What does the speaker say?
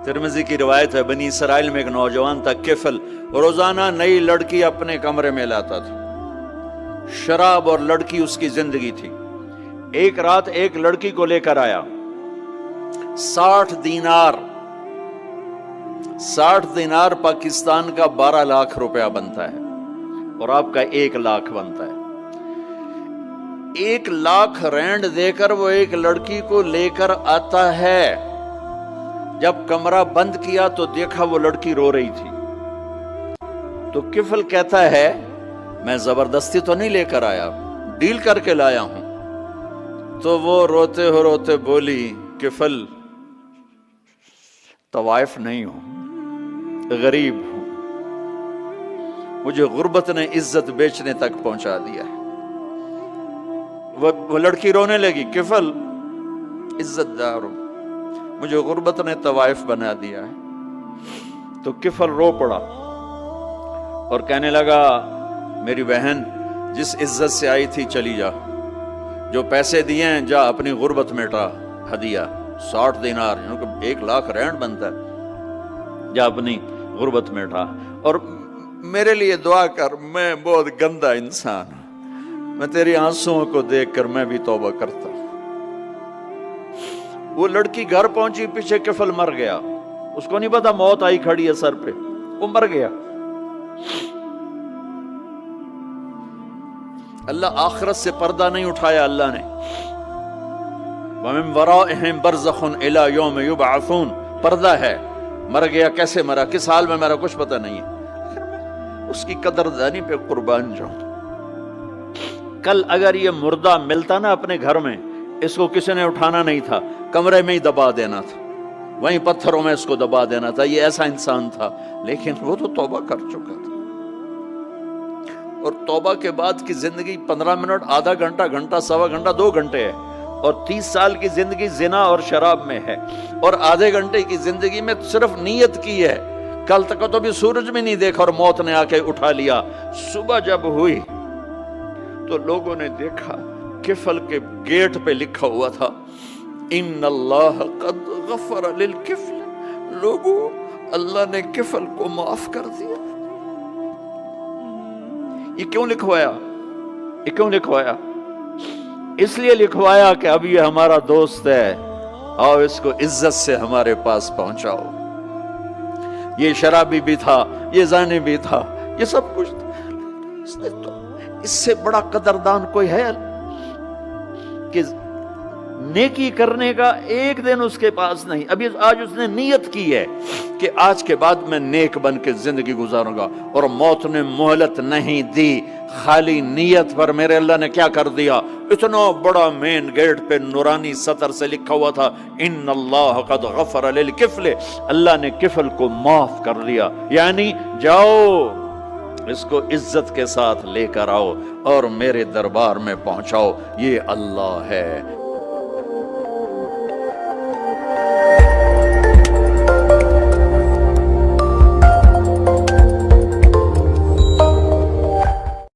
Tirmidhi की रिवायत है, बनी इसराइल में एक नौजवान था किफल, रोजाना नई लड़की अपने कमरे में लाता था। शराब और लड़की उसकी जिंदगी थी। एक रात एक लड़की को लेकर आया, 60 दीनार 60 दीनार पाकिस्तान का 12 लाख रुपया बनता है और आपका 1 लाख बनता है। 1 लाख रैंड देकर वो एक लड़की को लेकर आता है। जब कमरा बंद किया तो देखा वो लड़की रो रही थी। तो किफल कहता है, मैं जबरदस्ती तो नहीं लेकर आया, डील करके लाया हूं। तो वो रोते बोली, किफल तवाइफ नहीं हूं, गरीब हूं, मुझे गुर्बत ने इज्जत बेचने तक पहुंचा दिया है। वो लड़की रोने लगी, किफल इज्जतदार हूं, मुझे गुर्बत ने तवाइफ बना दिया है। तो किफल रो पड़ा और कहने लगा, मेरी बहन जिस इज्जत से आई थी चली जा, जो पैसे दिए हैं जा अपनी गुर्बत मिटा, हदिया 60 दीनार 1 लाख रैंड बनता है, जा अपनी गुर्बत मिटा और मेरे लिए दुआ कर, मैं बहुत गंदा इंसान हूं, मैं तेरी आंसुओं को देखकर मैं भी तौबा करता। वो लड़की घर पहुंची, पीछे किफल मर गया। उसको नहीं पता मौत आई खड़ी है सर पे, वो मर गया। अल्लाह आखिरत से पर्दा नहीं उठाया अल्लाह ने। वमिन वराइहिम बरज़खुन इला यौम युबअसून, पर्दा है। मर गया, कैसे मरा, किस हाल में मरा, कुछ पता नहीं है। उसकी कदरदानी पे कुर्बान जाऊं। कल अगर ये मुर्दा मिलता ना अपने घर में, इसको किसी ने उठाना नहीं था, कमरे में ही दबा देना था, वहीं पत्थरों में इसको दबा देना था। ये ऐसा इंसान था, लेकिन वो तो तौबा कर चुका था। और तौबा के बाद की जिंदगी 15 मिनट, आधा घंटा, घंटा, सवा घंटा, 2 घंटे है। और 30 साल की जिंदगी जिना और शराब में है। और आधे घंटे की जिंदगी में सिर्फ नीयत की है। कल तक तो भी सूरज भी नहीं देखा और मौत ने आके उठा लिया। सुबह जब हुई तो लोगों ने देखा किफल के गेट पे लिखा हुआ था, इन्नल्लाह कद गफर लिल किफल। लोगों, अल्लाह ने किफल को माफ कर दिया। ये क्यों लिखवाया? ये क्यों लिखवाया? इसलिए लिखवाया कि अब ये हमारा दोस्त है, आओ इसको इज्जत से हमारे पास पहुंचाओ। ये शराबी भी था, ये जानी भी था, ये सब कुछ था। तो इससे बड़ा कदरदान कोई है कि नेकी करने का एक दिन उसके पास नहीं। अभी आज उसने नियत की है कि आज के बाद मैं नेक बन के जिंदगी गुजारूंगा, और मौत ने मोहलत नहीं दी। खाली नियत पर मेरे अल्लाह ने क्या कर दिया, इतना बड़ा मेन गेट पे नूरानी सतर से लिखा हुआ था, इन्नल्लाह कद गफर लिल किफल। अल्लाह ने किफल को माफ कर दिया। यानी जाओ इसको इज्जत के साथ लेकर आओ और मेरे दरबार में पहुंचाओ। ये अल्लाह है।